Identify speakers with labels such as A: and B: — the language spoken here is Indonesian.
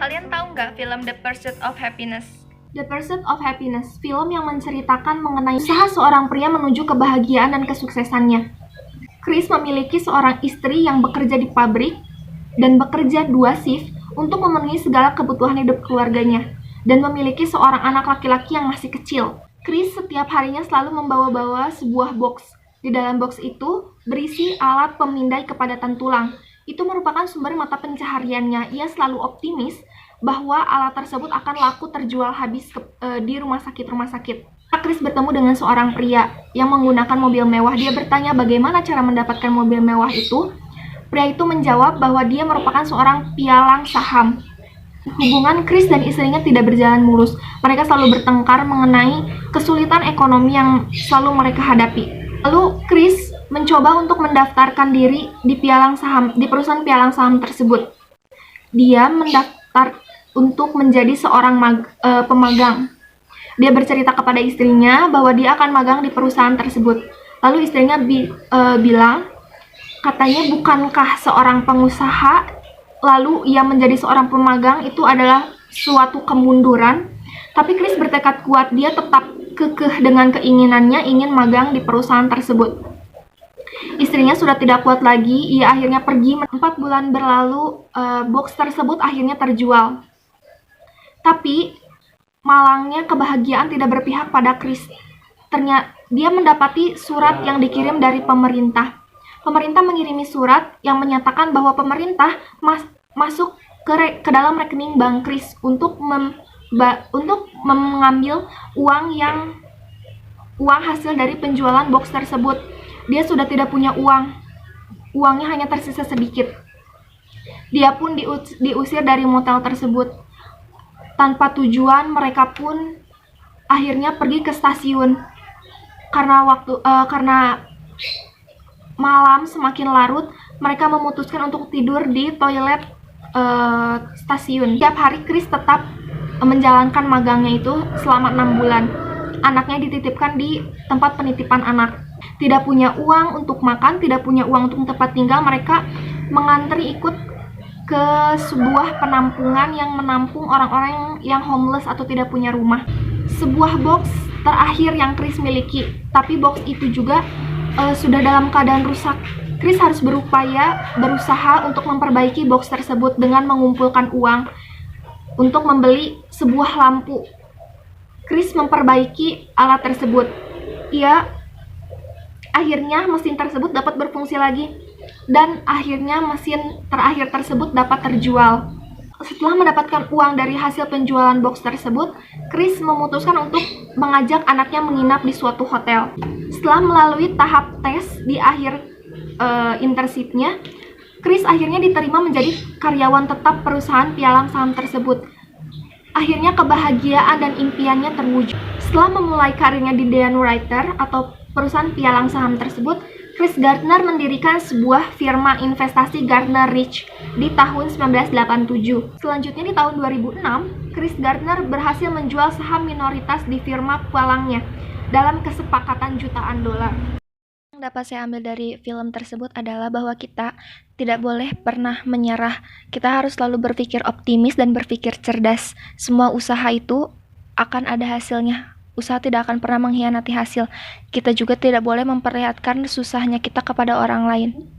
A: Kalian tahu nggak film The Pursuit of Happiness?
B: The Pursuit of Happiness, film yang menceritakan mengenai usaha seorang pria menuju kebahagiaan dan kesuksesannya. Chris memiliki seorang istri yang bekerja di pabrik dan bekerja 2 shift untuk memenuhi segala kebutuhan hidup keluarganya, dan memiliki seorang anak laki-laki yang masih kecil. Chris setiap harinya selalu membawa-bawa sebuah box. Di dalam box itu berisi alat pemindai kepadatan tulang. Itu merupakan sumber mata pencahariannya. Ia selalu optimis bahwa alat tersebut akan laku terjual habis di rumah sakit. Chris bertemu dengan seorang pria yang menggunakan mobil mewah. Dia bertanya bagaimana cara mendapatkan mobil mewah itu. Pria itu menjawab bahwa dia merupakan seorang pialang saham. Hubungan Chris dan istrinya tidak berjalan mulus. Mereka selalu bertengkar mengenai kesulitan ekonomi yang selalu mereka hadapi. Lalu Chris mencoba untuk mendaftarkan diri di perusahaan pialang saham tersebut. Dia mendaftar untuk menjadi seorang pemagang. Dia bercerita kepada istrinya bahwa dia akan magang di perusahaan tersebut. Lalu istrinya bilang, katanya bukankah seorang pengusaha lalu ia menjadi seorang pemagang itu adalah suatu kemunduran? Tapi Chris bertekad kuat, dia tetap kekeh dengan keinginannya ingin magang di perusahaan tersebut. Istrinya sudah tidak kuat lagi, ia akhirnya pergi. 4 bulan berlalu, box tersebut akhirnya terjual. Tapi malangnya kebahagiaan tidak berpihak pada Chris. Ternyata dia mendapati surat yang dikirim dari pemerintah. Pemerintah mengirimi surat yang menyatakan bahwa pemerintah masuk ke dalam rekening bank Chris untuk mengambil uang hasil dari penjualan box tersebut. Dia sudah tidak punya uang. Uangnya hanya tersisa sedikit. Dia pun diusir dari motel tersebut. Tanpa tujuan, mereka pun akhirnya pergi ke stasiun. Karena malam semakin larut, mereka memutuskan untuk tidur di toilet stasiun. Tiap hari Chris tetap menjalankan magangnya itu selama 6 bulan. Anaknya dititipkan di tempat penitipan anak. Tidak punya uang untuk makan, tidak punya uang untuk tempat tinggal, mereka mengantri ikut ke sebuah penampungan yang menampung orang-orang yang homeless atau tidak punya rumah. Sebuah box terakhir yang Chris miliki, tapi box itu juga sudah dalam keadaan rusak. Chris harus berusaha untuk memperbaiki box tersebut dengan mengumpulkan uang untuk membeli sebuah lampu. Chris memperbaiki alat tersebut. Akhirnya mesin tersebut dapat berfungsi lagi, dan akhirnya mesin terakhir tersebut dapat terjual. Setelah mendapatkan uang dari hasil penjualan box tersebut, Chris memutuskan untuk mengajak anaknya menginap di suatu hotel. Setelah melalui tahap tes di akhir internship-nya, Chris akhirnya diterima menjadi karyawan tetap perusahaan pialang saham tersebut. Akhirnya kebahagiaan dan impiannya terwujud. Setelah memulai karirnya di Dean Writer atau perusahaan pialang saham tersebut, Chris Gardner mendirikan sebuah firma investasi Gardner Rich di tahun 1987. Selanjutnya di tahun 2006, Chris Gardner berhasil menjual saham minoritas di firma pialangnya dalam kesepakatan jutaan dolar.
A: Yang dapat saya ambil dari film tersebut adalah bahwa kita tidak boleh pernah menyerah. Kita harus selalu berpikir optimis dan berpikir cerdas. Semua usaha itu akan ada hasilnya. Usaha tidak akan pernah mengkhianati hasil. Kita juga tidak boleh memperlihatkan susahnya kita kepada orang lain.